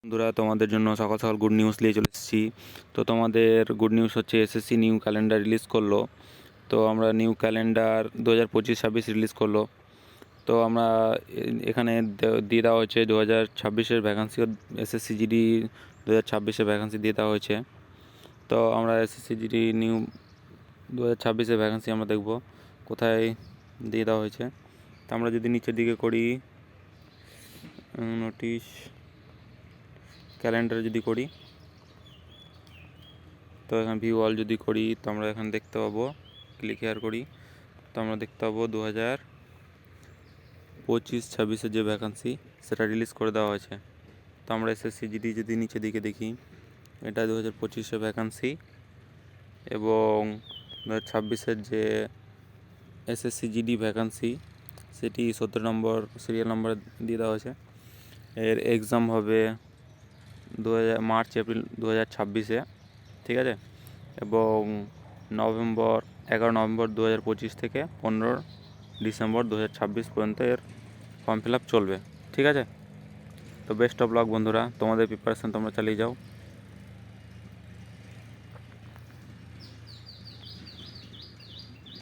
বন্ধুরা, তোমাদের জন্য সকাল সকাল গুড নিউজ নিয়ে চলে এসেছি। তো তোমাদের গুড নিউজ হচ্ছে এসএসসি নিউ ক্যালেন্ডার রিলিজ করলো। তো আমরা নিউ ক্যালেন্ডার 2025-26 রিলিজ করলো। তো আমরা এখানে দিয়ে দেওয়া হয়েছে 2026-এর ভ্যাকান্সি, এসএসসি জিডি 2026-এর ভ্যাকান্সি দিয়ে দেওয়া হয়েছে। তো আমরা এসএসসি জিডি নিউ 2026-এর ভ্যাকান্সি আমরা দেখব কোথায় দিয়ে দেওয়া হয়েছে। তো আমরা যদি নিচের দিকে করি নোটিশ ক্যালেন্ডার যদি করি, তো এখানে ভিউ অল যদি করি, তো আমরা এখানে দেখতে পাবো, ক্লিক হেয়ার করি, তো আমরা দেখতে পাবো 2025-26-এর যে ভ্যাকান্সি সেটা রিলিজ করে দেওয়া হয়েছে। তো আমরা এসএসসি জিডি যদি নিচের দিকে দেখি, এটা 2025-এর ভ্যাকান্সি এবং 2026-এর যে এসএসসি জিডি ভ্যাকান্সি সেটি 17 নম্বর সিরিয়াল নাম্বার দিয়ে দেওয়া হয়েছে। এর এক্সাম হবে মার্চ-এপ্রিল 2026-এ, ঠিক আছে, এবং 11 নভেম্বর 2025 থেকে 15 ডিসেম্বর 2026 পর্যন্ত এর ফর্ম ফিল আপ চলবে, ঠিক আছে। তো বেস্ট অফ লাক বন্ধুরা, তোমাদের প্রিপারেশান তোমরা চালিয়ে যাও।